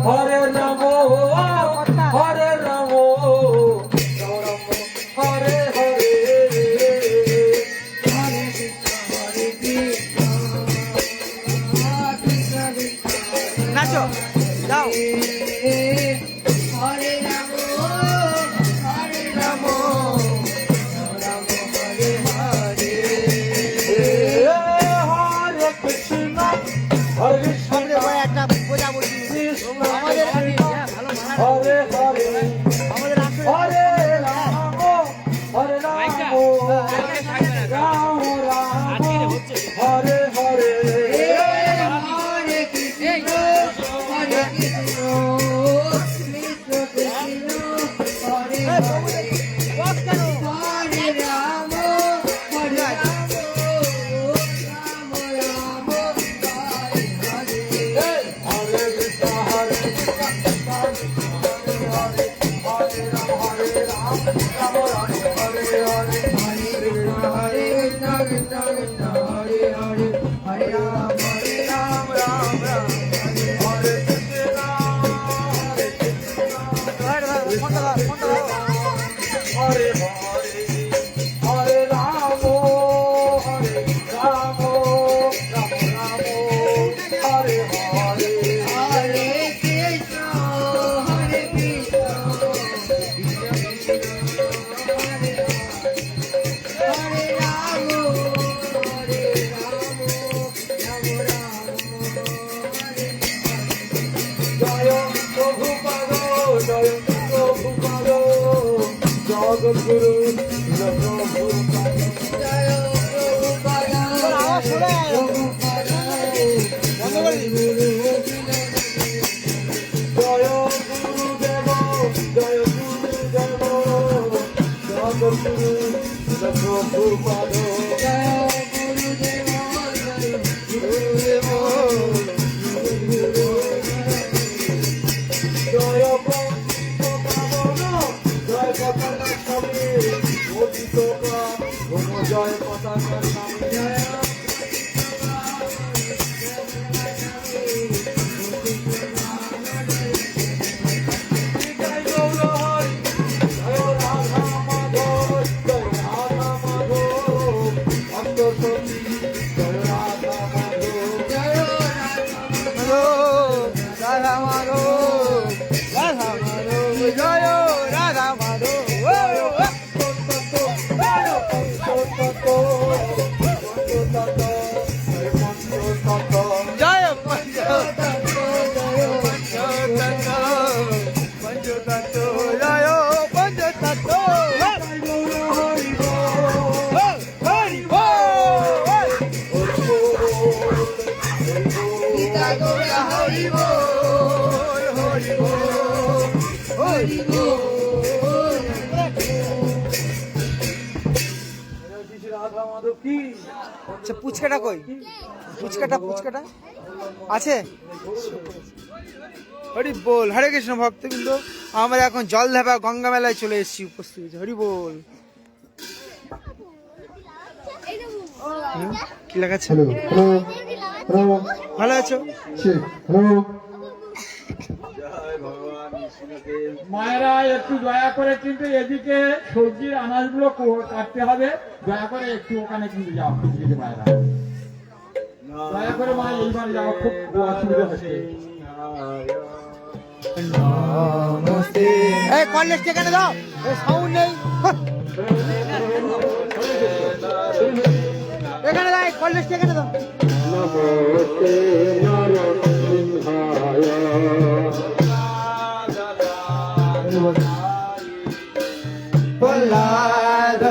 হরে রাম হরে রাম হরে হরে নাচো যাও হরে রাম হরে রাম হরে হরে হরে কৃষ্ণ হরে কৃষ্ণ একটা বোঝা বলছি আমাদের ভালো হরে হরে আমাদের আসলে হরে রাম হরে রাম রাম রাম হরে হরে হরে কৃষ্ণ হরে কৃষ্ণ কৃষ্ণ কৃষ্ণ হরে হরে হরে রাম হরে রাম রাম রাম হরে হরে হরে কৃষ্ণ হরে কৃষ্ণ হরে হরে রাম হরে রাম রাম রাম হরে হরে হরে কৃষ্ণ কৃষ্ণ কৃষ্ণ হরে হরে হরে রাম রাম রাম হরে কৃষ্ণ হরে হরে হরে রাম হরে রাম রাম রাম হরে হরে হরে কৃষ্ণ হরে কৃষ্ণ কৃষ্ণ কৃষ্ণ হরে হরে রাম হরে রাম রাম রাম হরে জয় প্রভুপাদ জয় প্রভুপাদ জগদ্গুরু প্রভুপাদ জয় প্রভুপাদ প্রভুপাদ জয় গুরুদেব জয় গুরুদেব জগদ্গুরু প্রভুপাদ জয় গুরুদেব জয় গুরুদেব জয় পাবন জয় পতাকা স্বামী অতীত জয় পতাকা স্বামী জয় গৌর হরি জয় রাধা মাধব জয় রাধা মাধব অন্তর্সতী জয় রাধা মাধব জয় রাধা মাধব রাধা মাধব জয় রাধা মাধব জয় পঞ্চতত্ত্ব পঞ্চতত্ত্ব জয় পঞ্চতত্ত্ব হরি বল গীতা গৌরা হরি বল হরি বল হরি বল রাধা মাধব কি আচ্ছা পুচকাটা কই পুচকাটা আছে হরি বল হরে কৃষ্ণ ভক্তবৃন্দ আমরা এখন জল ধাবা গঙ্গা মেলায় চলে এসেছি উপস্থিত হয়েছে হরি বল কি লাগাচ্ছে ভালো আছো মায়েরা একটু দয়া করে কিন্তু এদিকে সবজির আনাজগুলো কাটতে হবে দয়া করে একটু ওখানে কিন্তু যাও দিকে মায়েরা দয়া করে মা এইবার যাও খুব অসুবিধা হচ্ছে এই কলেজ এখানে দাও সাউন্ড নেই এখানে দাও কলেজ এখানে দাও নমস্তে নরসিংহায় প্রহ্লাদ